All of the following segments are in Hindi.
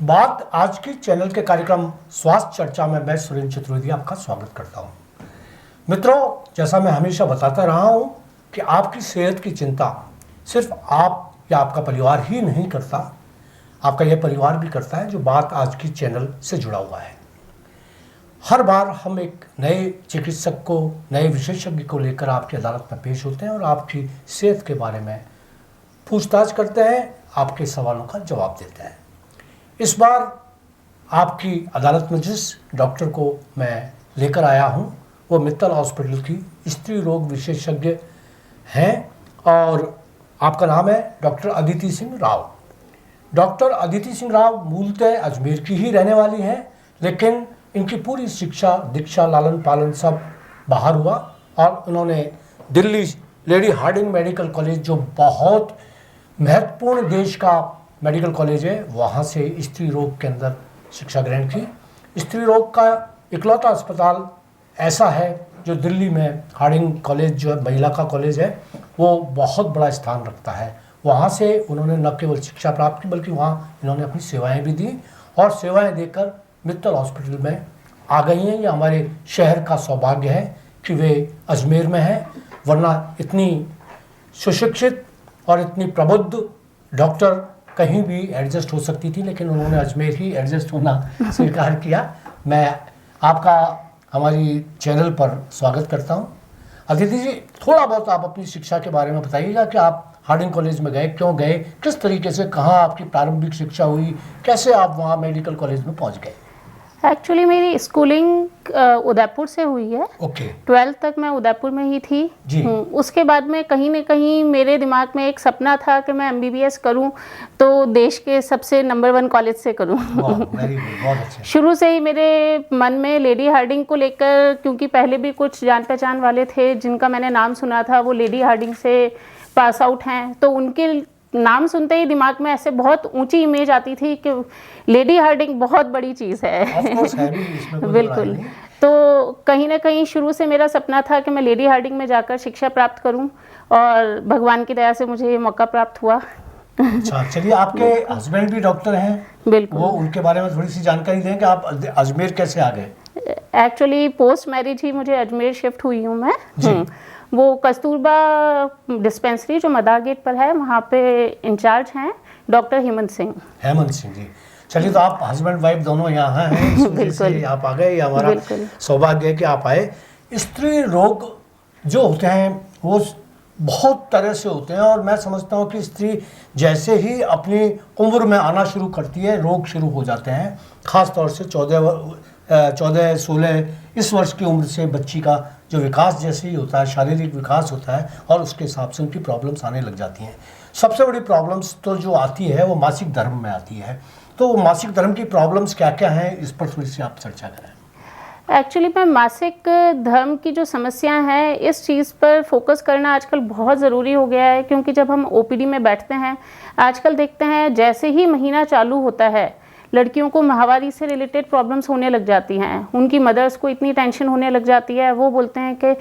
बात आज के चैनल के कार्यक्रम स्वास्थ्य चर्चा में मैं सुरेंद्र चतुर्वेदी आपका स्वागत करता हूं। मित्रों, जैसा मैं हमेशा बताता रहा हूं कि आपकी सेहत की चिंता सिर्फ आप या आपका परिवार ही नहीं करता, आपका यह परिवार भी करता है जो बात आज की चैनल से जुड़ा हुआ है। हर बार हम एक नए चिकित्सक को, नए विशेषज्ञ को लेकर आपकी अदालत में पेश होते हैं और आपकी सेहत के बारे में पूछताछ करते हैं, आपके सवालों का जवाब देते हैं। इस बार आपकी अदालत में जिस डॉक्टर को मैं लेकर आया हूं वो मित्तल हॉस्पिटल की स्त्री रोग विशेषज्ञ हैं और आपका नाम है डॉक्टर अदिति सिंह राव। डॉक्टर अदिति सिंह राव मूलतः अजमेर की ही रहने वाली हैं, लेकिन इनकी पूरी शिक्षा, दीक्षा, लालन पालन सब बाहर हुआ और उन्होंने Delhi Lady Hardinge medical college, जो बहुत महत्वपूर्ण देश का मेडिकल कॉलेज है, वहाँ से स्त्री रोग के अंदर शिक्षा ग्रहण की। स्त्री रोग का इकलौता अस्पताल ऐसा है जो दिल्ली में हार्डिंग कॉलेज जो है, महिला का कॉलेज है, वो बहुत बड़ा स्थान रखता है। वहाँ से उन्होंने न केवल शिक्षा प्राप्त की बल्कि वहाँ इन्होंने अपनी सेवाएं भी दी और सेवाएं देकर मित्तल हॉस्पिटल में आ गई हैं। ये हमारे शहर का सौभाग्य है कि वे अजमेर में हैं, वरना इतनी सुशिक्षित और इतनी प्रबुद्ध डॉक्टर कहीं भी एडजस्ट हो सकती थी, लेकिन उन्होंने अजमेर ही एडजस्ट होना स्वीकार किया। मैं आपका हमारी चैनल पर स्वागत करता हूं। अदिति जी, थोड़ा बहुत आप अपनी शिक्षा के बारे में बताइएगा कि आप हार्डिंग कॉलेज में गए, क्यों गए, किस तरीके से, कहाँ आपकी प्रारंभिक शिक्षा हुई, कैसे आप वहाँ मेडिकल कॉलेज में पहुँच गए? एक्चुअली मेरी स्कूलिंग उदयपुर से हुई है। ओके। 12th तक मैं उदयपुर में ही थी जी। उसके बाद में कहीं न कहीं मेरे दिमाग में एक सपना था कि मैं MBBS करूं तो देश के सबसे नंबर 1 कॉलेज से करूं। बहुत अच्छा। शुरू से ही मेरे मन में लेडी हार्डिंग को लेकर, क्योंकि पहले भी कुछ जान पहचान वाले थे जिनका मैंने नाम सुना था, वो लेडी हार्डिंग से पास आउट हैं, तो उनके नाम सुनते ही दिमाग में ऐसे बहुत ऊंची इमेज आती थी कि लेडी हार्डिंग बहुत बड़ी चीज़ है। बिल्कुल। तो कहीं ना कहीं शुरू से मेरा सपना था कि मैं लेडी हार्डिंग में जाकर शिक्षा प्राप्त करूं और भगवान की दया से मुझे ये मौका प्राप्त हुआ। अच्छा, चलिए, आपके हस्बैंड भी डॉक्टर हैं? बिल्कुल। वो उनके बारे में थोड़ी सी जानकारी दें कि आप अजमेर कैसे आ गए? एक्चुअली पोस्ट मैरिज ही मुझे अजमेर शिफ्ट हुई हूँ मैं। वो कस्तूरबा डिस्पेंसरी जो मदार गेट पर है, वहाँ पे इंचार्ज हैं डॉक्टर हेमंत सिंह। हेमंत सिंह जी, चलिए, तो आप हस्बैंड वाइफ दोनों यहाँ हैं, इस वजह से आप आ गए। हमारा सौभाग्य है कि आप आए। स्त्री रोग जो होते हैं वो बहुत तरह से होते हैं और मैं समझता हूँ कि स्त्री जैसे ही अपनी उम्र में आना शुरू करती है, रोग शुरू हो जाते हैं। ख़ास तौर से 14-16 इस वर्ष की उम्र से बच्ची का जो विकास जैसे ही होता है, शारीरिक विकास होता है और उसके हिसाब से उनकी प्रॉब्लम्स आने लग जाती हैं। सबसे बड़ी प्रॉब्लम्स तो जो आती है वो मासिक धर्म में आती है। तो मासिक धर्म की प्रॉब्लम्स क्या क्या हैं, इस पर थोड़ी सी आप चर्चा करें। एक्चुअली मैं मासिक धर्म की जो समस्याएं हैं, इस चीज़ पर फोकस करना आजकल बहुत ज़रूरी हो गया है, क्योंकि जब हम OPD में बैठते हैं आजकल देखते हैं जैसे ही महीना चालू होता है लड़कियों को माहवारी से रिलेटेड प्रॉब्लम्स होने लग जाती हैं। उनकी मदर्स को इतनी टेंशन होने लग जाती है, वो बोलते हैं कि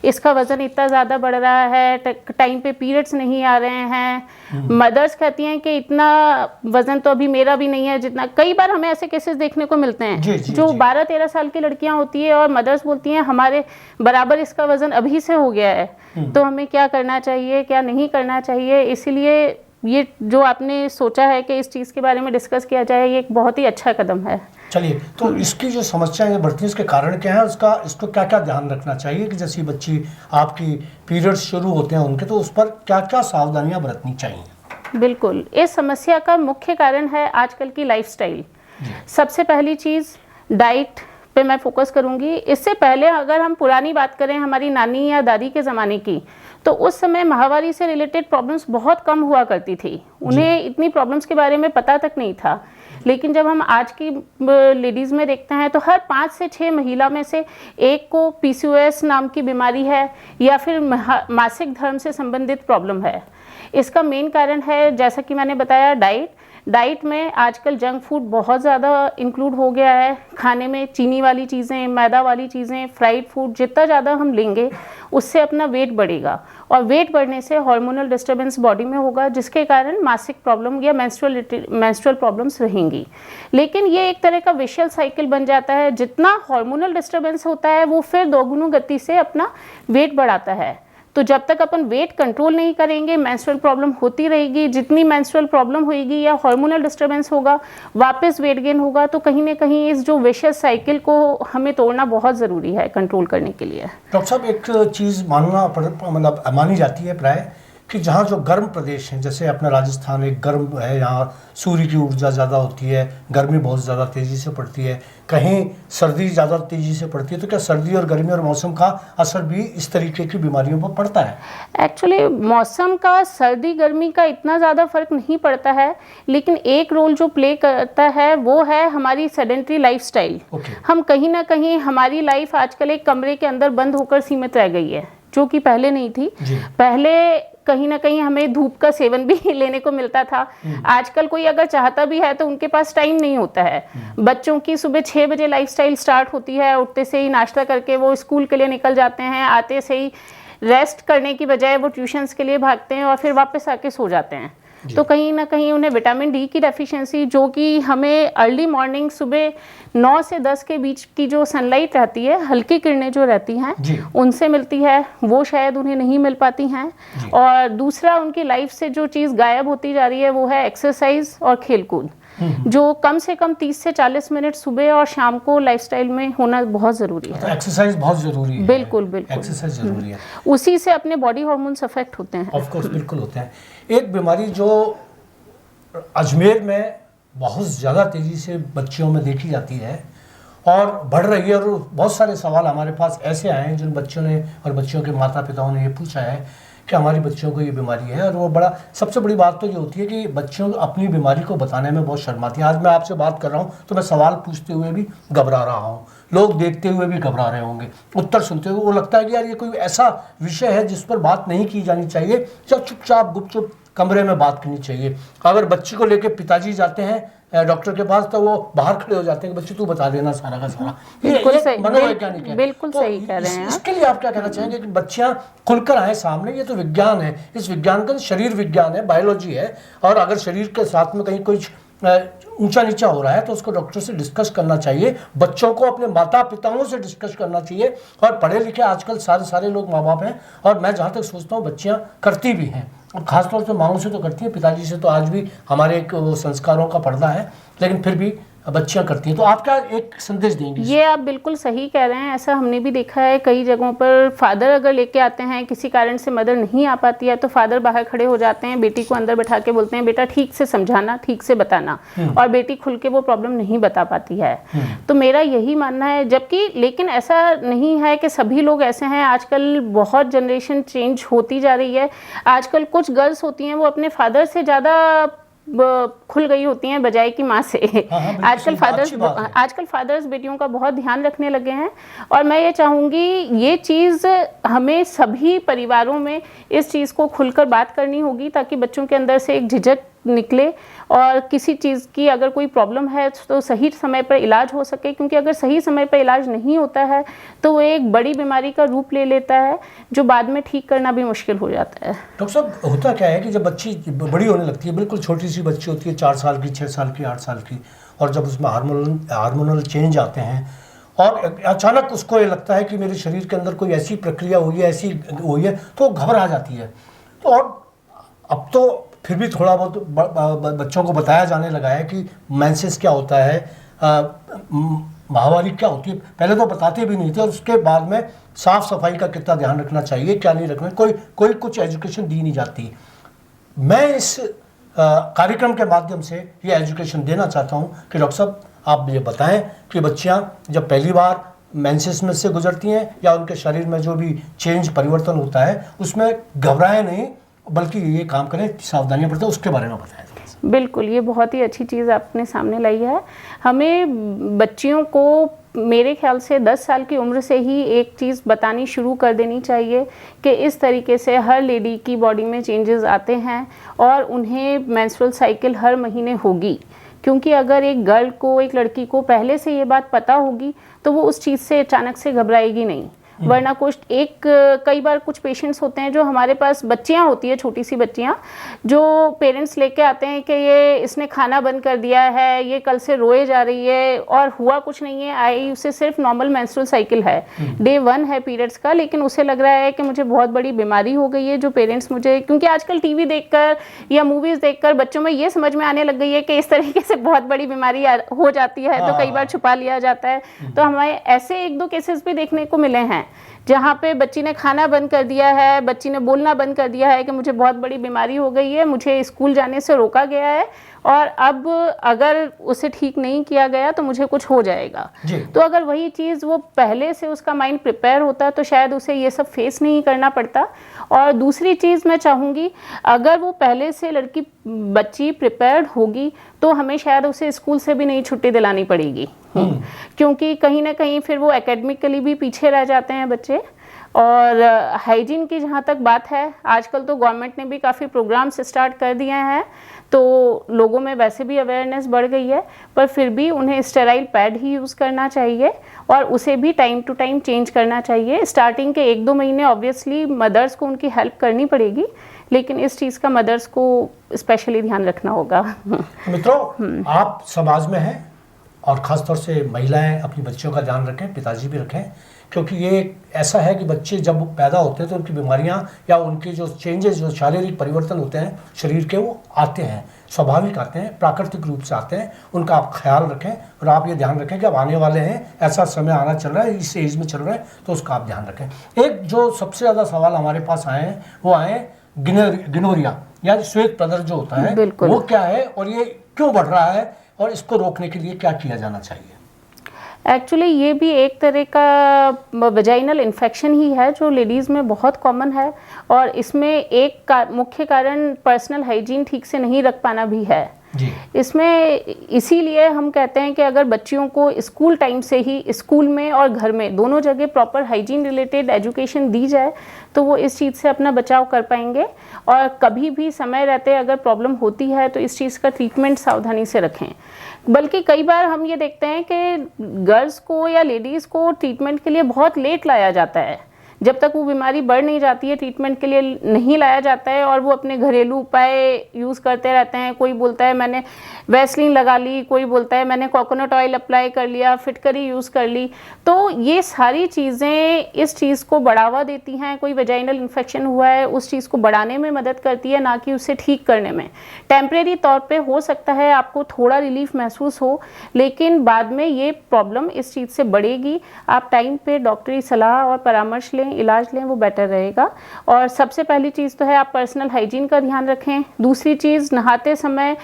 इसका वज़न इतना ज़्यादा बढ़ रहा है, टाइम पे पीरियड्स नहीं आ रहे हैं। मदर्स कहती हैं कि इतना वज़न तो अभी मेरा भी नहीं है जितना। कई बार हमें ऐसे केसेस देखने को मिलते हैं जो 12-13 साल की लड़कियां होती है और मदर्स बोलती हैं हमारे बराबर इसका वज़न अभी से हो गया है, तो हमें क्या करना चाहिए, क्या नहीं करना चाहिए। इसीलिए ये जो आपने सोचा है कि इस चीज़ के बारे में डिस्कस किया जाए, ये एक बहुत ही अच्छा कदम है। चलिए, तो इसकी जो समस्याएं बढ़ती हैं, इसके कारण क्या है, इसको क्या क्या ध्यान रखना चाहिए कि जैसे बच्ची आपकी पीरियड्स शुरू होते हैं उनके, तो उस पर क्या क्या सावधानियां बरतनी चाहिए? बिल्कुल, इस समस्या का मुख्य कारण है आजकल की लाइफस्टाइल। सबसे पहली चीज़ डाइट पे मैं फोकस करूंगी। इससे पहले अगर हम पुरानी बात करें हमारी नानी या दादी के ज़माने की, तो उस समय माहवारी से रिलेटेड प्रॉब्लम्स बहुत कम हुआ करती थी। उन्हें इतनी प्रॉब्लम्स के बारे में पता तक नहीं था। लेकिन जब हम आज की लेडीज़ में देखते हैं तो हर 5 से 6 महिला में से एक को PCOS नाम की बीमारी है या फिर मासिक धर्म से संबंधित प्रॉब्लम है। इसका मेन कारण है, जैसा कि मैंने बताया, डाइट में आजकल जंक फूड बहुत ज़्यादा इंक्लूड हो गया है। खाने में चीनी वाली चीज़ें, मैदा वाली चीज़ें, फ्राइड फूड जितना ज़्यादा हम लेंगे उससे अपना वेट बढ़ेगा, और वेट बढ़ने से हार्मोनल डिस्टर्बेंस बॉडी में होगा, जिसके कारण मासिक प्रॉब्लम या मेंस्ट्रुअल प्रॉब्लम्स रहेंगी। लेकिन ये एक तरह का विशियल साइकिल बन जाता है। जितना हार्मोनल डिस्टर्बेंस होता है वो फिर दोगुनी गति से अपना वेट बढ़ाता है। तो जब तक अपन वेट कंट्रोल नहीं करेंगे मेंस्ट्रुअल प्रॉब्लम होती रहेगी। जितनी मेंस्ट्रुअल प्रॉब्लम होगी या हार्मोनल डिस्टर्बेंस होगा, वापस वेट गेन होगा। तो कहीं ना कहीं इस जो विशियस साइकिल को हमें तोड़ना बहुत ज़रूरी है कंट्रोल करने के लिए। डॉक्टर साहब, एक चीज़ मतलब मानी जाती है प्राय कि जहाँ जो गर्म प्रदेश हैं, जैसे अपना राजस्थान एक गर्म है, यहाँ सूर्य की ऊर्जा ज़्यादा होती है, गर्मी बहुत ज़्यादा तेज़ी से पड़ती है, कहीं सर्दी ज़्यादा तेज़ी से पड़ती है, तो क्या सर्दी और गर्मी और मौसम का असर भी इस तरीके की बीमारियों पर पड़ता है? एक्चुअली मौसम का सर्दी गर्मी का इतना ज़्यादा फर्क नहीं पड़ता है, लेकिन एक रोल जो प्ले करता है वो है हमारी सेडेंटरी लाइफस्टाइल। हम कहीं ना कहीं, हमारी लाइफ आजकल एक कमरे के अंदर बंद होकर सीमित रह गई है, जो कि पहले नहीं थी। पहले कहीं ना कहीं हमें धूप का सेवन भी लेने को मिलता था। आजकल कोई अगर चाहता भी है तो उनके पास टाइम नहीं होता है। बच्चों की सुबह 6 बजे लाइफस्टाइल स्टार्ट होती है, उठते से ही नाश्ता करके वो स्कूल के लिए निकल जाते हैं, आते से ही रेस्ट करने की बजाय वो ट्यूशन्स के लिए भागते हैं और फिर वापस आके सो जाते हैं। तो कहीं ना कहीं उन्हें विटामिन डी की डेफिशिएंसी, जो कि हमें अर्ली मॉर्निंग सुबह 9 से 10 के बीच की जो सनलाइट रहती है, हल्की किरणें जो रहती हैं उनसे मिलती है, वो शायद उन्हें नहीं मिल पाती हैं। और दूसरा, उनकी लाइफ से जो चीज़ गायब होती जा रही है वो है एक्सरसाइज और खेलकूद, जो कम से कम 30 से 40 मिनट सुबह और शाम को लाइफस्टाइल में होना बहुत ज़रूरी है। तो एक्सरसाइज बहुत ज़रूरी है। बिल्कुल बिल्कुल, एक्सरसाइज ज़रूरी है। उसी से अपने बॉडी हार्मोन्स अफेक्ट होते हैं। ऑफ कोर्स, बिल्कुल होते हैं। एक बीमारी जो अजमेर में बहुत ज़्यादा तेज़ी से बच्चियों में देखी जाती है और बढ़ रही है, और बहुत सारे सवाल हमारे पास ऐसे आए हैं जिन बच्चों ने और बच्चियों के माता पिताओं ने ये पूछा है कि हमारी बच्चियों को ये बीमारी है। और वो सबसे बड़ी बात तो ये होती है कि बच्चियों अपनी बीमारी को बताने में बहुत शर्माती हैं। आज मैं आपसे बात कर रहा हूँ तो मैं सवाल पूछते हुए भी घबरा रहा हूँ, लोग देखते हुए भी घबरा रहे होंगे, उत्तर सुनते हुए वो लगता है कि यार ये कोई ऐसा विषय है जिस पर बात नहीं की जानी चाहिए, जब चुपचाप गुपचुप कमरे में बात करनी चाहिए। अगर बच्ची को लेकर पिताजी जाते हैं डॉक्टर के पास तो वो बाहर खड़े हो जाते हैं कि बच्ची तू बता देना सारा का सारा। बिल्कुल सही, मनोवैज्ञानिक है। बिल्कुल तो सही कह रहे हैं। इसके लिए आप क्या कहना चाहेंगे कि बच्चियां खुलकर आए सामने? ये तो विज्ञान है, इस विज्ञान का शरीर विज्ञान है, बायोलॉजी है, और अगर शरीर के साथ में कहीं कुछ ऊंचा नीचा हो रहा है तो उसको डॉक्टर से डिस्कस करना चाहिए, बच्चों को अपने माता पिताओं से डिस्कस करना चाहिए। और पढ़े लिखे आजकल सारे लोग माँ बाप हैं, और मैं जहाँ तक सोचता हूँ बच्चियाँ करती भी हैं, और खासतौर से माँओं से तो करती हैं, पिताजी से तो आज भी हमारे एक संस्कारों का पर्दा है, लेकिन फिर भी बच्चियां करती हैं। तो आप क्या एक संदेश देंगे? ये आप बिल्कुल सही कह रहे हैं। ऐसा हमने भी देखा है कई जगहों पर, फादर अगर लेके आते हैं, किसी कारण से मदर नहीं आ पाती है तो फादर बाहर खड़े हो जाते हैं, बेटी को अंदर बैठा के बोलते हैं बेटा ठीक से समझाना, ठीक से बताना, और बेटी खुल के वो प्रॉब्लम नहीं बता पाती है। तो मेरा यही मानना है, जबकि लेकिन ऐसा नहीं है कि सभी लोग ऐसे हैं। आजकल बहुत जनरेशन चेंज होती जा रही है। आजकल कुछ गर्ल्स होती हैं वो अपने फादर से ज़्यादा खुल गई होती हैं बजाय की माँ से। आजकल फादर्स बेटियों का बहुत ध्यान रखने लगे हैं, और मैं ये चाहूँगी ये चीज़ हमें सभी परिवारों में इस चीज़ को खुलकर बात करनी होगी, ताकि बच्चों के अंदर से एक झिझक निकले और किसी चीज़ की अगर कोई प्रॉब्लम है तो सही समय पर इलाज हो सके। क्योंकि अगर सही समय पर इलाज नहीं होता है तो वो एक बड़ी बीमारी का रूप ले लेता है, जो बाद में ठीक करना भी मुश्किल हो जाता है। डॉक्टर साहब, होता क्या है कि जब बच्ची बड़ी होने लगती है, बिल्कुल छोटी सी बच्ची होती है, 4 साल की, 6 साल की, 8 साल की, और जब उसमें हार्मोनल चेंज आते हैं और अचानक उसको ये लगता है कि मेरे शरीर के अंदर कोई ऐसी प्रक्रिया हुई है, ऐसी हुई है, तो घबरा जाती है। तो और अब तो फिर भी थोड़ा बहुत बच्चों को बताया जाने लगा है कि मेंसेस क्या होता है, माहवारी क्या होती है। पहले तो बताते भी नहीं थे, और उसके बाद में साफ सफाई का कितना ध्यान रखना चाहिए, क्या नहीं रखना, कोई कुछ एजुकेशन दी नहीं जाती। मैं इस कार्यक्रम के माध्यम से ये एजुकेशन देना चाहता हूँ कि डॉक्टर साहब आप ये बताएं कि बच्चियाँ जब पहली बार मेंसेस में से गुजरती हैं या उनके शरीर में जो भी चेंज परिवर्तन होता है उसमें घबराएं नहीं, बल्कि ये काम करें, सावधानियां बरतें, उसके बारे में बताएं। बिल्कुल, ये बहुत ही अच्छी चीज़ आपने सामने लाई है। हमें बच्चियों को मेरे ख्याल से 10 साल की उम्र से ही एक चीज़ बतानी शुरू कर देनी चाहिए कि इस तरीके से हर लेडी की बॉडी में चेंजेस आते हैं और उन्हें मेंस्ट्रुअल साइकिल हर महीने होगी। क्योंकि अगर एक गर्ल को, एक लड़की को पहले से ये बात पता होगी तो वो उस चीज़ से अचानक से घबराएगी नहीं। वरना कई बार कुछ पेशेंट्स होते हैं जो हमारे पास बच्चियां होती है, छोटी सी बच्चियां, जो पेरेंट्स लेके आते हैं कि ये इसने खाना बंद कर दिया है, ये कल से रोए जा रही है और हुआ कुछ नहीं है, आई उसे सिर्फ नॉर्मल मेंस्ट्रुअल साइकिल है, डे 1 है पीरियड्स का, लेकिन उसे लग रहा है कि मुझे बहुत बड़ी बीमारी हो गई है। जो पेरेंट्स मुझे, क्योंकि आजकल टीवी देखकर या मूवीज़ देखकर बच्चों में ये समझ में आने लग गई है कि इस तरीके से बहुत बड़ी बीमारी हो जाती है, तो कई बार छुपा लिया जाता है। तो हमें ऐसे 1-2 केसेस भी देखने को मिले हैं जहाँ पे बच्ची ने खाना बंद कर दिया है, बच्ची ने बोलना बंद कर दिया है कि मुझे बहुत बड़ी बीमारी हो गई है, मुझे स्कूल जाने से रोका गया है और अब अगर उसे ठीक नहीं किया गया तो मुझे कुछ हो जाएगा। तो अगर वही चीज़ वो पहले से उसका माइंड प्रिपेयर होता तो शायद उसे ये सब फेस नहीं करना पड़ता। और दूसरी चीज़ मैं चाहूँगी, अगर वो पहले से बच्ची प्रिपेयर्ड होगी तो हमें शायद उसे स्कूल से भी नहीं छुट्टी दिलानी पड़ेगी। क्योंकि कहीं ना कहीं फिर वो एकेडमिकली भी पीछे रह जाते हैं बच्चे। और हाइजीन की जहाँ तक बात है, आजकल तो गवर्नमेंट ने भी काफ़ी प्रोग्राम्स स्टार्ट कर दिए हैं, तो लोगों में वैसे भी अवेयरनेस बढ़ गई है, पर फिर भी उन्हें स्टेराइल पैड ही यूज़ करना चाहिए और उसे भी टाइम टू टाइम चेंज करना चाहिए। स्टार्टिंग के 1-2 महीने ऑब्वियसली मदर्स को उनकी हेल्प करनी पड़ेगी, लेकिन इस चीज़ का मदर्स को स्पेशली ध्यान रखना होगा। मित्रों, आप समाज में हैं और ख़ासतौर से महिलाएं अपनी बच्चियों का ध्यान रखें, पिताजी भी रखें, क्योंकि ये ऐसा है कि बच्चे जब पैदा होते हैं तो उनकी बीमारियां या उनके जो चेंजेस, जो शारीरिक परिवर्तन होते हैं शरीर के, वो आते हैं, स्वाभाविक आते हैं, प्राकृतिक रूप से आते हैं। उनका आप ख्याल रखें और आप ये ध्यान रखें कि अब आने वाले हैं, ऐसा समय आना चल रहा है, इस एज में चल रहा है, तो उसका आप ध्यान रखें। एक जो सबसे ज़्यादा सवाल हमारे पास आए हैं वो आए गिनोरिया या श्वेत प्रदर जो होता है, वो क्या है और ये क्यों बढ़ रहा है और इसको रोकने के लिए क्या किया जाना चाहिए? एक्चुअली ये भी एक तरह का वजाइनल इन्फेक्शन ही है जो लेडीज़ में बहुत कॉमन है और इसमें एक मुख्य कारण पर्सनल हाइजीन ठीक से नहीं रख पाना भी है जी। इसमें इसीलिए हम कहते हैं कि अगर बच्चियों को स्कूल टाइम से ही स्कूल में और घर में दोनों जगह प्रॉपर हाइजीन रिलेटेड एजुकेशन दी जाए तो वो इस चीज़ से अपना बचाव कर पाएंगे। और कभी भी समय रहते अगर प्रॉब्लम होती है तो इस चीज़ का ट्रीटमेंट सावधानी से रखें। बल्कि कई बार हम ये देखते हैं कि गर्ल्स को या लेडीज़ को ट्रीटमेंट के लिए बहुत लेट लाया जाता है, जब तक वो बीमारी बढ़ नहीं जाती है ट्रीटमेंट के लिए नहीं लाया जाता है और वो अपने घरेलू उपाय यूज़ करते रहते हैं। कोई बोलता है मैंने वैसलीन लगा ली, कोई बोलता है मैंने कोकोनट ऑयल अप्लाई कर लिया, फिटकरी यूज़ कर ली। तो ये सारी चीज़ें इस चीज़ को बढ़ावा देती हैं। कोई वेजाइनल इन्फेक्शन हुआ है उस चीज़ को बढ़ाने में मदद करती है, ना कि उसे ठीक करने में। टेम्परेरी तौर पर हो सकता है आपको थोड़ा रिलीफ महसूस हो, लेकिन बाद में ये प्रॉब्लम इस चीज़ से बढ़ेगी। आप टाइम पे डॉक्टरी सलाह और परामर्श लें, इलाज लें, वो बेटर रहेगा। और सबसे पहली चीज़ तो है आप पर्सनल हाइजीन का ध्यान रखें। दूसरी चीज़, नहाते समय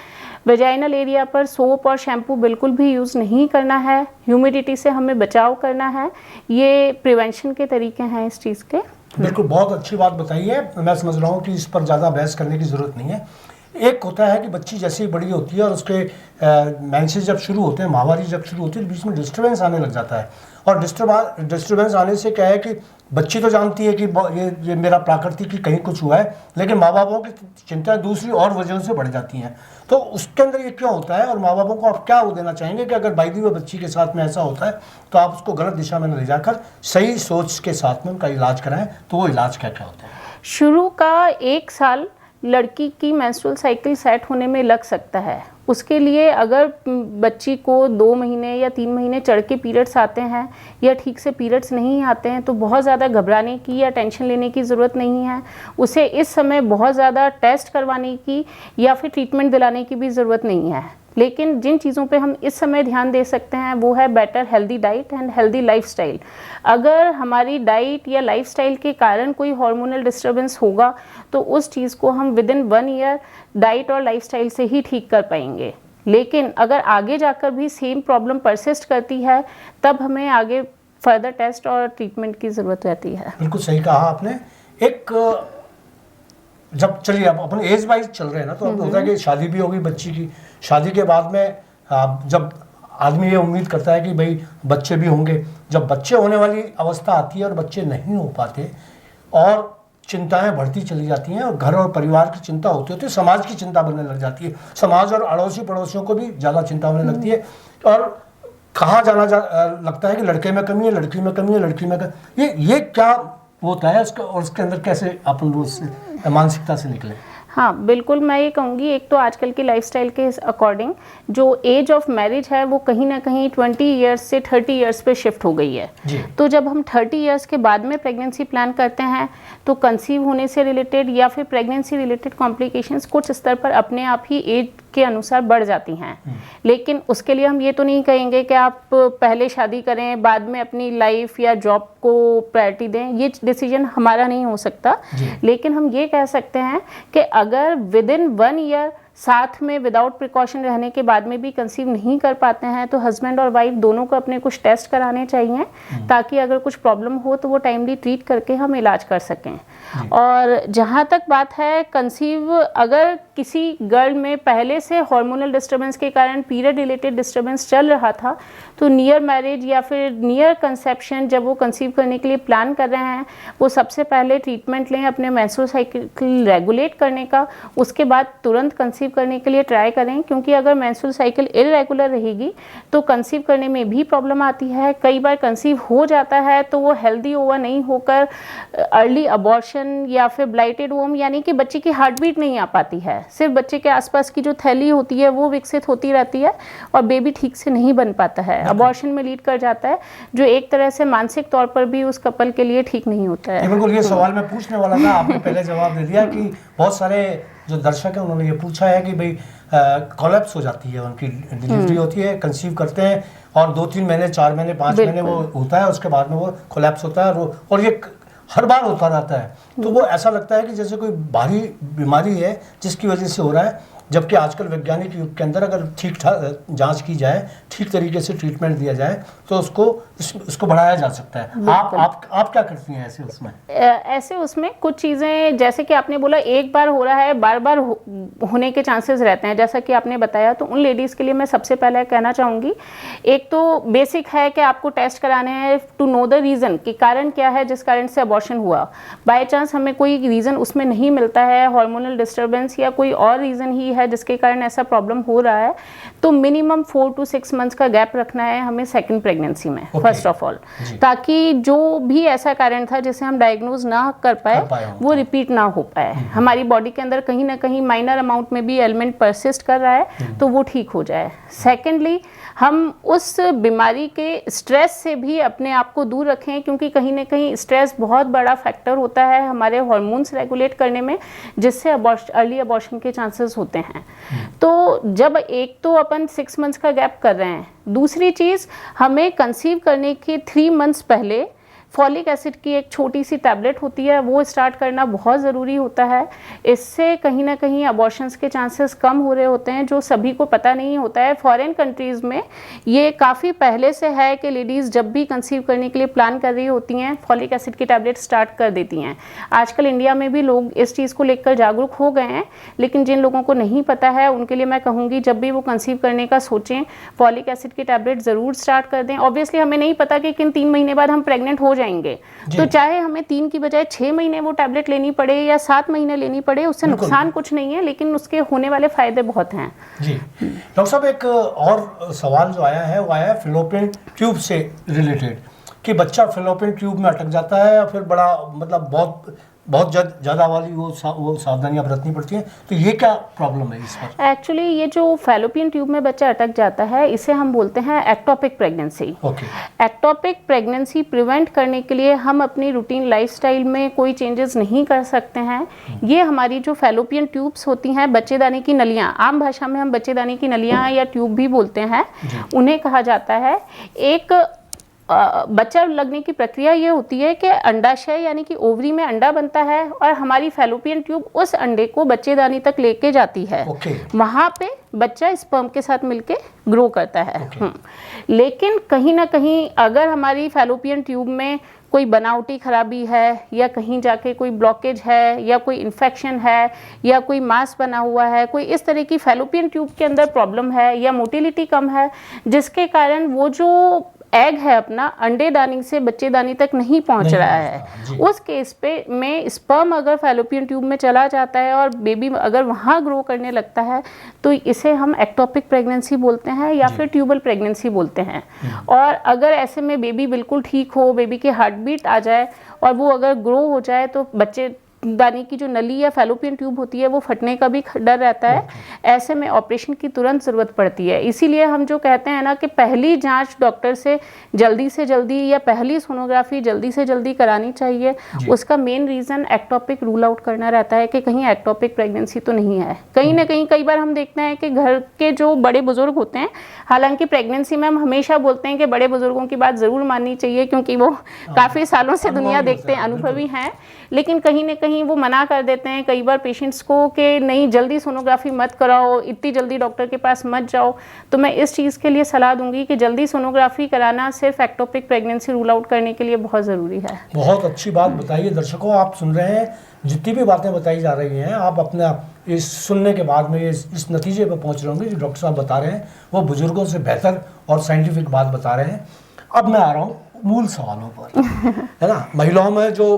वेजाइनल एरिया पर सोप और शैम्पू बिल्कुल भी यूज़ नहीं करना है। ह्यूमिडिटी से हमें बचाव करना है। ये प्रिवेंशन के तरीके हैं इस चीज़ के। बिल्कुल, बहुत अच्छी बात बताई है। मैं समझ रहा हूँ कि इस पर ज़्यादा बहस करने की ज़रूरत नहीं है। एक होता है कि बच्ची जैसे ही बड़ी होती है और उसके मेंसेस जब शुरू होते हैं, माहवारी जब शुरू होती है, बीच में डिस्टर्बेंस आने लग जाता है। और डिस्टर्बेंस आने से क्या है कि बच्ची तो जानती है कि ये मेरा प्राकृतिक ही कहीं कुछ हुआ है, लेकिन माँ बापों की चिंता दूसरी और वजहों से बढ़ जाती हैं। तो उसके अंदर ये क्यों होता है और माँ बापों को आप क्या वो देना चाहेंगे कि अगर बाई दी हुई बच्ची के साथ में ऐसा होता है तो आप उसको गलत दिशा में ले जाकर सही सोच के साथ में उनका इलाज कराएं, तो वो इलाज क्या क्या होता है? शुरू का 1 साल लड़की की मेंस्ट्रुअल साइकिल सेट होने में लग सकता है। उसके लिए अगर बच्ची को 2 महीने या 3 महीने चढ़ के पीरियड्स आते हैं या ठीक से पीरियड्स नहीं आते हैं तो बहुत ज़्यादा घबराने की या टेंशन लेने की ज़रूरत नहीं है। उसे इस समय बहुत ज़्यादा टेस्ट करवाने की या फिर ट्रीटमेंट दिलाने की भी ज़रूरत नहीं है। लेकिन जिन चीज़ों पे हम इस समय ध्यान दे सकते हैं वो है better healthy diet and healthy lifestyle. अगर हमारी डाइट या लाइफस्टाइल के कारण कोई हार्मोनल डिस्टर्बेंस होगा तो उस चीज़ को हम विदिन 1 ईयर डाइट और लाइफस्टाइल से ही ठीक कर पाएंगे। लेकिन अगर आगे जाकर भी सेम प्रॉब्लम परसिस्ट करती है तब हमें आगे फर्दर टेस्ट और ट्रीटमेंट की ज़रूरत रहती है। बिल्कुल सही कहा आपने। एक जब चलिए अब अपन एज वाइज चल रहे हैं ना, तो अब होता है कि शादी भी होगी बच्ची की। शादी के बाद में जब आदमी ये उम्मीद करता है कि भाई बच्चे भी होंगे। जब बच्चे होने वाली अवस्था आती है और बच्चे नहीं हो पाते और चिंताएं बढ़ती चली जाती हैं और घर और परिवार की चिंता होती है, समाज की चिंता बनने लग जाती है। समाज और अड़ोसी पड़ोसियों को भी ज़्यादा चिंता होने लगती है और कहाँ लगता है कि लड़के में कमी है, लड़की में कमी है, लड़की में कमी। ये क्या होता है उसका, और उसके अंदर कैसे अपन उस मानसिकता से निकले? हाँ बिल्कुल, मैं ये कहूँगी एक तो आजकल की लाइफस्टाइल के अकॉर्डिंग जो एज ऑफ मैरिज है वो कहीं ना कहीं 20 इयर्स से 30 इयर्स पे शिफ्ट हो गई है। तो जब हम 30 इयर्स के बाद में प्रेगनेंसी प्लान करते हैं तो कंसीव होने से रिलेटेड या फिर प्रेगनेंसी रिलेटेड कॉम्प्लिकेशंस कुछ स्तर पर अपने आप ही एज के अनुसार बढ़ जाती हैं। लेकिन उसके लिए हम ये तो नहीं कहेंगे कि आप पहले शादी करें बाद में अपनी लाइफ या जॉब को प्रायोरिटी दें, ये डिसीजन हमारा नहीं हो सकता। लेकिन हम ये कह सकते हैं कि अगर विद इन 1 ईयर साथ में विदाउट प्रिकॉशन रहने के बाद में भी कंसीव नहीं कर पाते हैं तो हस्बैंड और वाइफ दोनों को अपने कुछ टेस्ट कराने चाहिए ताकि अगर कुछ प्रॉब्लम हो तो वो टाइमली ट्रीट करके हम इलाज कर सकें। और जहाँ तक बात है कंसीव, अगर किसी गर्ल में पहले से हार्मोनल डिस्टर्बेंस के कारण पीरियड रिलेटेड डिस्टर्बेंस चल रहा था तो नियर मैरिज या फिर नियर कंसेप्शन जब वो कंसीव करने के लिए प्लान कर रहे हैं वो सबसे पहले ट्रीटमेंट लें अपने मेंस्ट्रुअल साइकिल रेगुलेट करने का, उसके बाद तुरंत कंसीव करने के लिए ट्राई करें। क्योंकि अगर मेंस्ट्रुअल साइकिल इरेगुलर रहेगी तो कंसीव करने में भी प्रॉब्लम आती है। कई बार कंसीव हो जाता है तो वो हेल्दी ओवा नहीं होकर अर्ली अबॉर्शन या फिर ब्लाइटेड वोम यानी कि बच्चे की हार्ट बीट नहीं आ पाती है, सिर्फ बच्चे के आसपास की जो थैली होती है वो विकसित होती रहती है और बेबी ठीक से नहीं बन पाता है, अबॉर्शन में लीड कर जाता है, जो एक तरह से मानसिक तौर पर भी उस कपल के लिए ठीक नहीं होता है। बिल्कुल, ये सवाल मैं पूछने वाला था, आपने पहले जवाब दे दिया कि बहुत सारे जो दर्शक हैं उन्होंने ये पूछा है कि भाई कोलैप्स हो जाती है, उनकी डिलीवरी होती है, कंसीव करते हैं और 2-3 महीने 4 महीने 5 महीने वो होता है, उसके बाद में वो कोलैप्स होता है और ये हर बार होता रहता है। तो वो ऐसा लगता है कि जैसे कोई भारी बीमारी है जिसकी वजह से हो रहा है, जबकि आजकल वैज्ञानिक युग के अंदर अगर ठीक ठाक जांच की जाए, ठीक तरीके से ट्रीटमेंट दिया जाए तो उसको बढ़ाया जा सकता है। आप क्या करती हैं ऐसे उसमें कुछ चीज़ें, जैसे कि आपने बोला एक बार हो रहा है, बार बार होने के चांसेस रहते हैं जैसा कि आपने बताया, तो उन लेडीज़ के लिए मैं सबसे पहले कहना चाहूँगी एक तो बेसिक है कि आपको टेस्ट कराने हैं टू नो द रीज़न कि कारण क्या है जिस कारण से अबॉर्शन हुआ। बाय चांस हमें कोई रीज़न उसमें नहीं मिलता है, हार्मोनल डिस्टर्बेंस या कोई और रीज़न ही है जिसके कारण ऐसा प्रॉब्लम हो रहा है, तो मिनिमम 4 to 6 मंथ्स का गैप रखना है हमें सेकंड प्रेगनेंसी में फर्स्ट ऑफ ऑल, ताकि जो भी ऐसा कारण था जिसे हम डायग्नोज ना कर पाए वो रिपीट ना हो पाए। हमारी बॉडी के अंदर कहीं ना कहीं माइनर अमाउंट में भी एलिमेंट परसिस्ट कर रहा है तो वो ठीक हो जाए। सेकेंडली हम उस बीमारी के स्ट्रेस से भी अपने आप को दूर रखें, क्योंकि कहीं ना कहीं स्ट्रेस बहुत बड़ा फैक्टर होता है हमारे हार्मोन्स रेगुलेट करने में, जिससे अर्ली अबॉर्शन के चांसेस होते हैं। तो जब एक तो अपन 6 मंथ्स का गैप कर रहे हैं, दूसरी चीज़ हमें कंसीव करने के 3 मंथ्स पहले फॉलिक एसिड की एक छोटी सी टैबलेट होती है वो स्टार्ट करना बहुत ज़रूरी होता है। इससे कहीं ना कहीं अबॉर्शंस के चांसेस कम हो रहे होते हैं, जो सभी को पता नहीं होता है। फॉरेन कंट्रीज़ में ये काफ़ी पहले से है कि लेडीज़ जब भी कंसीव करने के लिए प्लान कर रही होती हैं फॉलिक एसिड की टैबलेट स्टार्ट कर देती हैं। आजकल इंडिया में भी लोग इस चीज़ को लेकर जागरूक हो गए हैं, लेकिन जिन लोगों को नहीं पता है उनके लिए मैं कहूँगी जब भी वो कंसीव करने का सोचें फॉलिक एसिड की टैबलेट ज़रूर स्टार्ट कर दें। ऑब्वियसली हमें नहीं पता कि किन 3 महीने बाद हम प्रेग्नेंट हो जाएंगे, तो चाहे हमें 3 की बजाय 6 महीने वो टैबलेट लेनी पड़े या 7 महीने लेनी पड़े, उससे नुकसान कुछ नहीं है, लेकिन उसके होने वाले फायदे बहुत हैं। जी डॉक्टर साहब, एक और सवाल जो आया है वो आया है फिलोपियन ट्यूब से रिलेटेड, कि बच्चा फिलोपियन ट्यूब में अटक जाता है या फिर बड़ा मतलब बहुत ज़्यादा वाली वो सावधानियां बरतनी पड़ती हैं, तो ये क्या प्रॉब्लम है इस पर? एक्चुअली ये जो फैलोपियन ट्यूब में बच्चा अटक जाता है इसे हम बोलते हैं ectopic pregnancy. Ectopic pregnancy prevent करने के लिए हम अपनी रूटीन लाइफस्टाइल में कोई चेंजेस नहीं कर सकते हैं। ये हमारी जो फैलोपियन ट्यूब्स होती हैं, बच्चेदानी की नलियाँ, आम भाषा में हम बच्चेदानी की नलियाँ या ट्यूब भी बोलते हैं, उन्हें कहा जाता है। एक बच्चा लगने की प्रक्रिया ये होती है कि अंडाशय यानी कि ओवरी में अंडा बनता है और हमारी फैलोपियन ट्यूब उस अंडे को बच्चेदानी तक लेके जाती है। वहाँ पे बच्चा स्पर्म के साथ मिलके ग्रो करता है। लेकिन कहीं ना कहीं अगर हमारी फैलोपियन ट्यूब में कोई बनावटी खराबी है या कहीं जाके कोई ब्लॉकेज है या कोई इन्फेक्शन है या कोई मांस बना हुआ है, कोई इस तरह की फैलोपियन ट्यूब के अंदर प्रॉब्लम है या मोटिलिटी कम है, जिसके कारण वो जो एग है अपना अंडेदानी से बच्चेदानी तक नहीं पहुंच रहा है, उस केस पे में स्पर्म अगर फैलोपियन ट्यूब में चला जाता है और बेबी अगर वहाँ ग्रो करने लगता है तो इसे हम एक्टोपिक प्रेगनेंसी बोलते हैं या फिर ट्यूबल प्रेगनेंसी बोलते हैं। और अगर ऐसे में बेबी बिल्कुल ठीक हो, बेबी की हार्ट बीट आ जाए और वो अगर ग्रो हो जाए तो बच्चे दानी की जो नली या फैलोपियन ट्यूब होती है वो फटने का भी डर रहता है। ऐसे में ऑपरेशन की तुरंत ज़रूरत पड़ती है। इसीलिए हम जो कहते हैं ना कि पहली जांच डॉक्टर से जल्दी या पहली सोनोग्राफी जल्दी से जल्दी करानी चाहिए। उसका main reason ectopic rule out करना रहता है कि कहीं एक्टोपिक प्रेगनेंसी तो नहीं है। कहीं ना कहीं कई बार हम देखते हैं कि घर के जो बड़े बुजुर्ग होते हैं, हालांकि प्रेगनेंसी में हम हमेशा बोलते हैं कि बड़े बुजुर्गों की बात ज़रूर माननी चाहिए क्योंकि वो काफ़ी सालों से दुनिया देखते हैं, अनुभवी हैं, लेकिन कहीं ना कहीं वो मना कर देते हैं कई बार पेशेंट्स को कि नहीं जल्दी सोनोग्राफी मत कराओ, इतनी जल्दी डॉक्टर के पास मत जाओ। तो मैं इस चीज़ के लिए सलाह दूंगी कि जल्दी सोनोग्राफी कराना सिर्फ एक्टोपिक प्रेगनेंसी रूल आउट करने के लिए बहुत ज़रूरी है। बहुत अच्छी बात बताइए। दर्शकों, आप सुन रहे हैं, जितनी भी बातें बताई जा रही हैं आप अपना इस सुनने के बाद में इस नतीजे पर पहुंच रहे होंगे जो डॉक्टर साहब बता रहे हैं वो बुजुर्गों से बेहतर और साइंटिफिक बात बता रहे हैं। अब मैं आ रहा हूँ मूल सवालों पर, है ना। महिलाओं में जो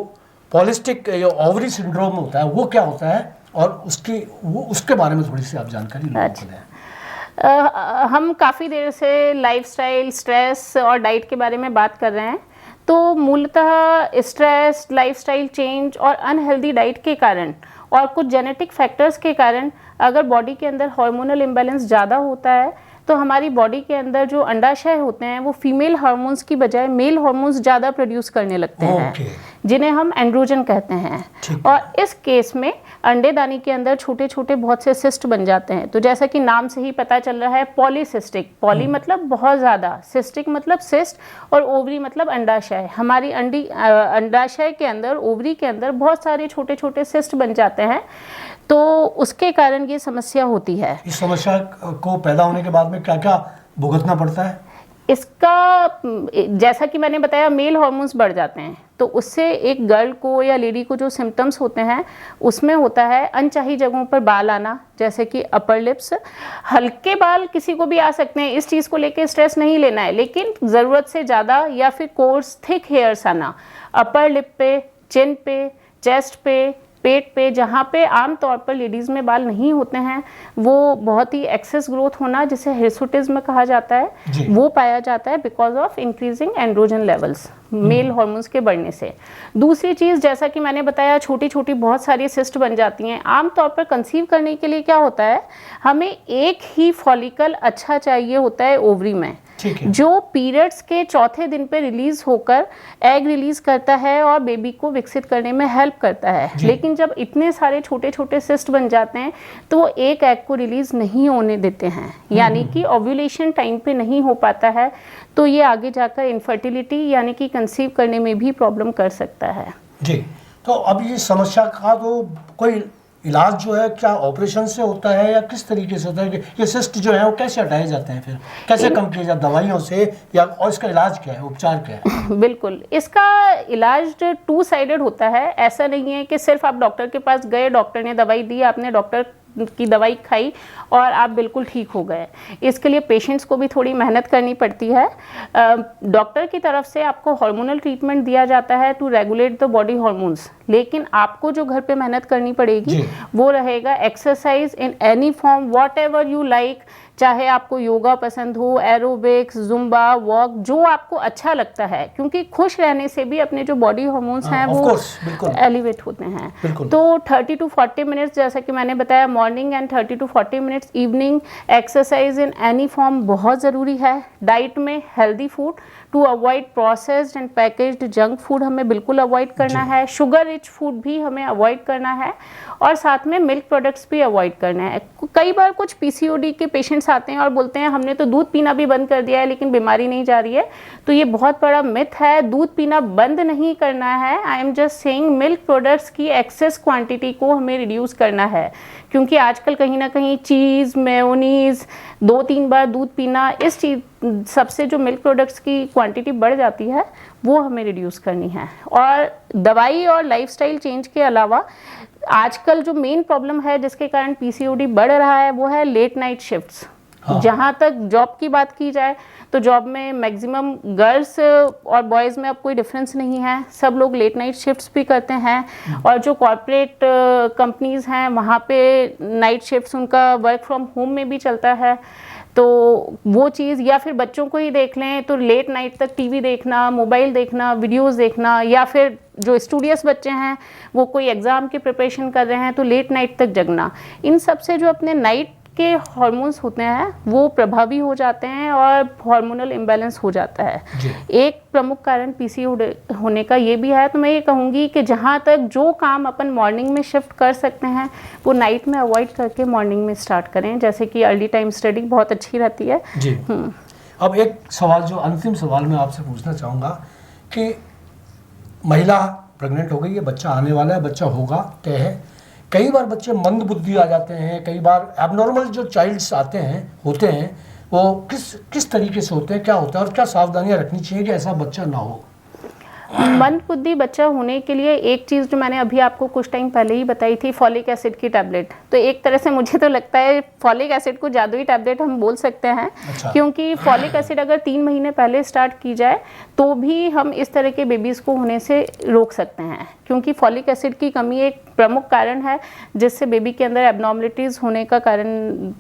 पॉलिस्टिक ओवरी सिंड्रोम होता है वो क्या होता है और उसके बारे में थोड़ी सी आप जानकारी लोगों को दें। हम काफ़ी देर से लाइफस्टाइल, स्ट्रेस और डाइट के बारे में बात कर रहे हैं। तो मूलतः स्ट्रेस, लाइफस्टाइल चेंज और अनहेल्दी डाइट के कारण और कुछ जेनेटिक फैक्टर्स के कारण अगर बॉडी के अंदर हार्मोनल इम्बैलेंस ज़्यादा होता है तो हमारी बॉडी के अंदर जो अंडाशय होते हैं वो फीमेल हार्मोन्स की बजाय मेल हार्मोन्स ज़्यादा प्रोड्यूस करने लगते हैं, जिन्हें हम एंड्रोजन कहते हैं। और इस केस में अंडेदानी के अंदर छोटे छोटे बहुत से सिस्ट बन जाते हैं। तो जैसा कि नाम से ही पता चल रहा है, पॉलीसिस्टिक, पॉली मतलब बहुत ज़्यादा, सिस्टिक मतलब सिस्ट और ओवरी मतलब अंडाशय। हमारी अंडाशय के अंदर, ओवरी के अंदर बहुत सारे छोटे छोटे सिस्ट बन जाते हैं, तो उसके कारण ये समस्या होती है। इस समस्या को पैदा होने के बाद में क्या क्या भुगतना पड़ता है? इसका जैसा कि मैंने बताया, मेल हार्मोन्स बढ़ जाते हैं, तो उससे एक गर्ल को या लेडी को जो सिम्टम्स होते हैं उसमें होता है अनचाही जगहों पर बाल आना, जैसे कि अपर लिप्स। हल्के बाल किसी को भी आ सकते हैं, इस चीज़ को लेके स्ट्रेस नहीं लेना है, लेकिन ज़रूरत से ज़्यादा या फिर कोर्स थिक हेयर्स आना अपर लिप पे, चिन पे, चेस्ट पे, पेट पे, जहाँ पे आमतौर पर लेडीज़ में बाल नहीं होते हैं, वो बहुत ही एक्सेस ग्रोथ होना, जिसे हिर्सुटिज्म कहा जाता है, वो पाया जाता है because of increasing androgen levels, male hormones के बढ़ने से। दूसरी चीज़, जैसा कि मैंने बताया, छोटी छोटी बहुत सारी सिस्ट बन जाती हैं। आमतौर पर कंसीव करने के लिए क्या होता है, हमें एक ही फॉलिकल अच्छा चाहिए होता है ओवरी में, जो पीरियड्स के चौथे दिन पे रिलीज होकर एग रिलीज करता है और बेबी को विकसित करने में हेल्प करता है। लेकिन जब इतने सारे छोटे छोटे सिस्ट बन जाते हैं तो वो एक एग को रिलीज नहीं होने देते हैं, यानी कि ओव्यूलेशन टाइम पे नहीं हो पाता है, तो ये आगे जाकर इनफर्टिलिटी यानी कि कंसीव करने में भी प्रॉब्लम कर सकता है। जी, तो अब ये समस्या का तो कोई इलाज जो है क्या ऑपरेशन से होता है या किस तरीके से होता है? ये सिस्ट जो है वो कैसे हटाए जाते हैं, फिर कैसे कम किया जाता है, दवाइयों से, या और इसका इलाज क्या है, उपचार क्या है? बिल्कुल, इसका इलाज 2 साइडेड होता है। ऐसा नहीं है कि सिर्फ आप डॉक्टर के पास गए, डॉक्टर ने दवाई दी, आपने डॉक्टर की दवाई खाई और आप बिल्कुल ठीक हो गए। इसके लिए पेशेंट्स को भी थोड़ी मेहनत करनी पड़ती है। डॉक्टर की तरफ से आपको हार्मोनल ट्रीटमेंट दिया जाता है to regulate the body hormones, लेकिन आपको जो घर पे मेहनत करनी पड़ेगी वो रहेगा exercise in any form, what ever you like. चाहे आपको योगा पसंद हो, एरोबिक्स, जुम्बा, वॉक, जो आपको अच्छा लगता है, क्योंकि खुश रहने से भी अपने जो बॉडी हार्मोन्स हैं वो एलिवेट होते हैं। तो 30 to 40 मिनट्स, जैसा कि मैंने बताया, morning and 30 to 40 minutes evening exercise in any form बहुत ज़रूरी है। डाइट में healthy food, to avoid processed and packaged junk food हमें बिल्कुल अवॉइड करना है। शुगर रिच फूड भी हमें अवॉइड करना है और साथ में मिल्क प्रोडक्ट्स भी अवॉइड करना है। कई बार कुछ पीसीओडी के पेशेंट्स आते हैं और बोलते हैं हमने तो दूध पीना भी बंद कर दिया है लेकिन बीमारी नहीं जा रही है, तो ये बहुत बड़ा मिथ है। दूध पीना बंद नहीं करना है, I am just saying milk products की एक्सेस क्वांटिटी को हमें रिड्यूस करना है, क्योंकि आजकल कहीं ना कहीं चीज़, मेयोनीज़, 2-3 बार दूध पीना, इस चीज़ सबसे जो मिल्क प्रोडक्ट्स की क्वांटिटी बढ़ जाती है वो हमें रिड्यूस करनी है। और दवाई और लाइफस्टाइल चेंज के अलावा आजकल जो मेन प्रॉब्लम है जिसके कारण पीसीओडी बढ़ रहा है वो है लेट नाइट शिफ्ट्स। जहाँ तक जॉब की बात की जाए तो जॉब में मैक्सिमम गर्ल्स और बॉयज़ में अब कोई डिफरेंस नहीं है, सब लोग लेट नाइट शिफ्ट्स भी करते हैं। और जो कॉर्पोरेट कंपनीज़ हैं वहाँ पे नाइट शिफ्ट्स उनका वर्क फ्रॉम होम में भी चलता है। तो वो चीज़, या फिर बच्चों को ही देख लें तो लेट नाइट तक टीवी देखना, मोबाइल देखना, वीडियोस देखना, या फिर जो स्टूडियस बच्चे हैं वो कोई एग्ज़ाम की प्रिपरेशन कर रहे हैं तो लेट नाइट तक जगना, इन सब से जो अपने नाइट के हार्मोन्स होते हैं वो प्रभावी हो जाते हैं और हार्मोनल इम्बैलेंस हो जाता है। एक प्रमुख कारण पीसीओडी होने का ये भी है। तो मैं ये कहूँगी कि जहाँ तक जो काम अपन मॉर्निंग में शिफ्ट कर सकते हैं वो नाइट में अवॉइड करके मॉर्निंग में स्टार्ट करें, जैसे कि अर्ली टाइम स्टडी बहुत अच्छी रहती है जी। अब एक सवाल, जो अंतिम सवाल मैं आपसे पूछना चाहूँगा कि महिला प्रेग्नेंट हो गई है, बच्चा आने वाला है, बच्चा होगा तय है, कई बार बच्चे मंद बुद्धि आ जाते हैं, कई बार एबनॉर्मल जो चाइल्ड्स आते हैं होते हैं वो किस तरीके से होते हैं, क्या होता है और क्या सावधानियां रखनी चाहिए कि ऐसा बच्चा ना हो? मंद बुद्धि बच्चा होने के लिए एक चीज़ जो मैंने अभी आपको कुछ टाइम पहले ही बताई थी, फॉलिक एसिड की टैबलेट। तो एक तरह से मुझे तो लगता है फॉलिक एसिड को जादुई टैबलेट हम बोल सकते हैं। अच्छा। क्योंकि फॉलिक एसिड अगर 3 महीने पहले स्टार्ट की जाए तो भी हम इस तरह के बेबीज़ को होने से रोक सकते हैं, क्योंकि फॉलिक एसिड की कमी एक प्रमुख कारण है जिससे बेबी के अंदर एबनॉर्मलिटीज़ होने का कारण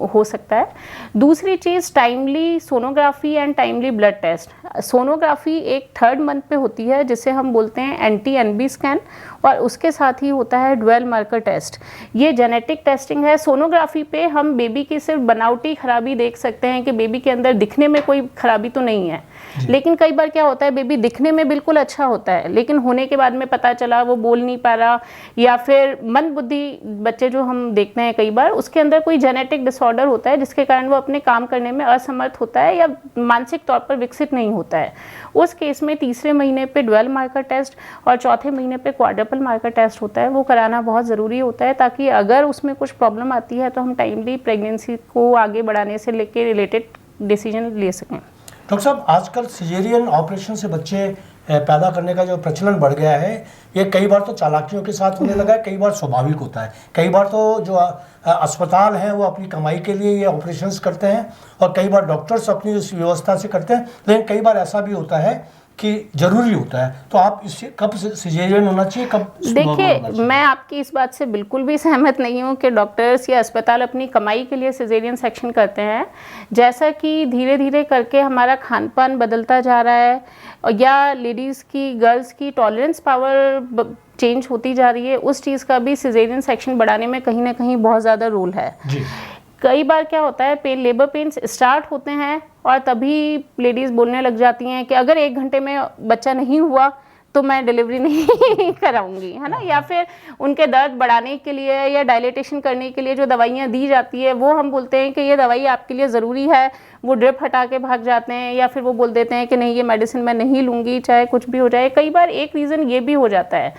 हो सकता है। दूसरी चीज़, timely sonography and timely blood test. Sonography एक 3rd मंथ पे होती है जिसे हम बोलते हैं एंटी एनबी स्कैन, और उसके साथ ही होता है ड्वेल मार्कर टेस्ट। ये जेनेटिक टेस्टिंग है। सोनोग्राफी पे हम बेबी की सिर्फ बनावटी खराबी देख सकते हैं कि बेबी के अंदर दिखने में कोई खराबी तो नहीं है, लेकिन कई बार क्या होता है बेबी दिखने में बिल्कुल अच्छा होता है लेकिन होने के बाद में पता चला वो बोल नहीं पा रहा, या फिर मंद बुद्धि बच्चे जो हम देखते हैं कई बार उसके अंदर कोई जेनेटिक डिसऑर्डर होता है जिसके कारण वो अपने काम करने में असमर्थ होता है या मानसिक तौर पर विकसित नहीं होता है। उस केस में 3रे महीने पे ड्वेल मार्कर टेस्ट और 4थे महीने पे क्वाड्रपल मार्कर टेस्ट होता है, वो कराना बहुत ज़रूरी होता है ताकि अगर उसमें कुछ प्रॉब्लम आती है तो हम टाइमली प्रेगनेंसी को आगे बढ़ाने से लेके रिलेटेड डिसीजन ले सकें। डॉक्टर साहब, आजकल सिजेरियन ऑपरेशन से बच्चे पैदा करने का जो प्रचलन बढ़ गया है, ये कई बार तो चालाकियों के साथ होने लगा है, कई बार स्वाभाविक होता है। कई बार तो जो अस्पताल हैं वो अपनी कमाई के लिए ये ऑपरेशंस करते हैं और कई बार डॉक्टर्स अपनी उस व्यवस्था से करते हैं, लेकिन कई बार ऐसा भी होता है कि ज़रूरी होता है। तो आप इससे कब सिजेरियन होना चाहिए, कब? देखिए, मैं आपकी इस बात से बिल्कुल भी सहमत नहीं हूँ कि डॉक्टर्स या अस्पताल अपनी कमाई के लिए सिजेरियन सेक्शन करते हैं। जैसा कि धीरे धीरे करके हमारा खान पान बदलता जा रहा है या लेडीज़ की, गर्ल्स की टॉलरेंस पावर चेंज होती जा रही है, उस चीज़ का भी सिजेरियन सेक्शन बढ़ाने में कहीं ना कहीं बहुत ज़्यादा रोल है। जी। कई बार क्या होता है, लेबर पेन्स स्टार्ट होते हैं और तभी लेडीज़ बोलने लग जाती हैं कि अगर 1 घंटे में बच्चा नहीं हुआ तो मैं डिलीवरी नहीं कराऊंगी, है ना। या फिर उनके दर्द बढ़ाने के लिए या डायलेटेशन करने के लिए जो दवाइयाँ दी जाती है वो हम बोलते हैं कि ये दवाई आपके लिए ज़रूरी है, वो ड्रिप हटा के भाग जाते हैं या फिर वो बोल देते हैं कि नहीं ये मेडिसिन मैं नहीं लूँगी चाहे कुछ भी हो जाए। कई बार एक रीज़न ये भी हो जाता है।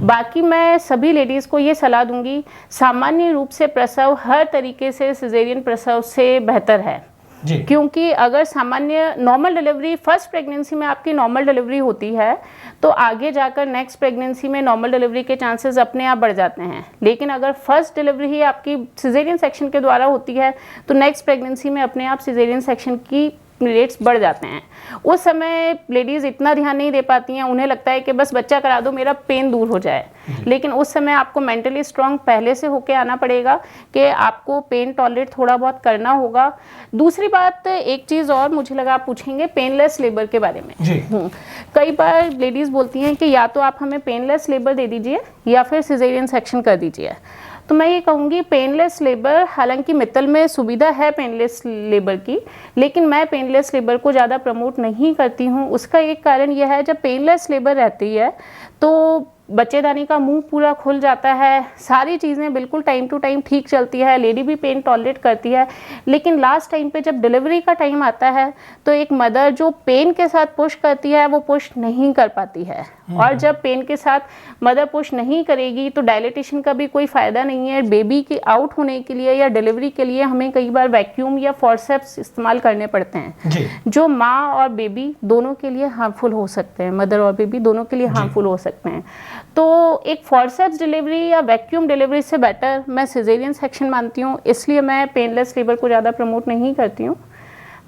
बाकी मैं सभी लेडीज़ को ये सलाह दूंगी, सामान्य रूप से प्रसव हर तरीके से सिजेरियन प्रसव से बेहतर है। क्योंकि अगर सामान्य नॉर्मल डिलीवरी फर्स्ट प्रेगनेंसी में आपकी नॉर्मल डिलीवरी होती है तो आगे जाकर नेक्स्ट प्रेगनेंसी में नॉर्मल डिलीवरी के चांसेस अपने आप बढ़ जाते हैं, लेकिन अगर फर्स्ट डिलीवरी ही आपकी सिजेरियन सेक्शन के द्वारा होती है तो नेक्स्ट प्रेगनेंसी में अपने आप सिजेरियन सेक्शन की रेट्स बढ़ जाते हैं। उस समय लेडीज़ इतना ध्यान नहीं दे पाती हैं, उन्हें लगता है कि बस बच्चा करा दो मेरा पेन दूर हो जाए, लेकिन उस समय आपको मेंटली स्ट्रांग पहले से होके आना पड़ेगा कि आपको पेन टॉलरेट थोड़ा बहुत करना होगा। दूसरी बात, एक चीज़ और मुझे लगा आप पूछेंगे पेनलेस लेबर के बारे में। कई बार लेडीज़ बोलती हैं कि या तो आप हमें पेनलेस लेबर दे दीजिए या फिर सिजेरियन सेक्शन कर दीजिए। तो मैं ये कहूँगी पेनलेस लेबर, हालांकि मित्तल में सुविधा है पेनलेस लेबर की, लेकिन मैं पेनलेस लेबर को ज़्यादा प्रमोट नहीं करती हूँ। उसका एक कारण यह है, जब पेनलेस लेबर रहती है तो बच्चेदानी का मुंह पूरा खुल जाता है, सारी चीज़ें बिल्कुल टाइम टू टाइम ठीक चलती है, लेडी भी पेन टॉलरेट करती है, लेकिन लास्ट टाइम पे जब डिलीवरी का टाइम आता है तो एक मदर जो पेन के साथ पुश करती है वो पुश नहीं कर पाती है और जब पेन के साथ मदर पुश नहीं करेगी तो डायलिटेशन का भी कोई फ़ायदा नहीं है। बेबी के आउट होने के लिए या डिलीवरी के लिए हमें कई बार वैक्यूम या फॉरसेप्स इस्तेमाल करने पड़ते हैं जी। जो माँ और बेबी दोनों के लिए हार्मफुल हो सकते हैं, मदर और बेबी दोनों के लिए हार्मफुल हो सकते हैं। तो एक फॉरसेप्स डिलीवरी या वैक्यूम डिलीवरी से बेटर मैं सिजेरियन सेक्शन मानती हूँ, इसलिए मैं पेनलेस लेबर को ज़्यादा प्रमोट नहीं करती हूँ।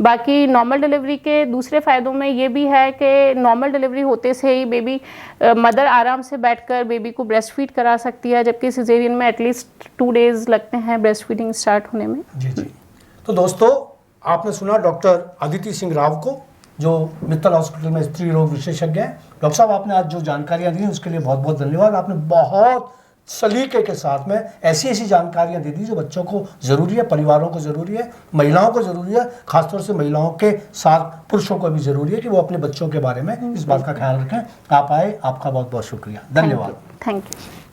बाकी नॉर्मल डिलीवरी के दूसरे फ़ायदों में ये भी है कि नॉर्मल डिलीवरी होते से ही बेबी मदर आराम से बैठकर बेबी को ब्रेस्ट फीड करा सकती है, जबकि सिजेरियन में एटलीस्ट 2 डेज़ लगते हैं ब्रेस्ट फीडिंग स्टार्ट होने में। जी जी। तो दोस्तों, आपने सुना डॉक्टर अदिति सिंह राव को, जो मित्तल हॉस्पिटल में स्त्री रोग विशेषज्ञ हैं। डॉक्टर साहब, आपने आज जो जानकारियाँ दी उसके लिए बहुत बहुत धन्यवाद। आपने बहुत सलीके के साथ में ऐसी ऐसी जानकारियां दे दी जो बच्चों को ज़रूरी है, परिवारों को ज़रूरी है, महिलाओं को ज़रूरी है, खासतौर से महिलाओं के साथ पुरुषों को भी ज़रूरी है कि वो अपने बच्चों के बारे में इस बात का ख्याल रखें। आप आए, आपका बहुत बहुत शुक्रिया, धन्यवाद। Thank you.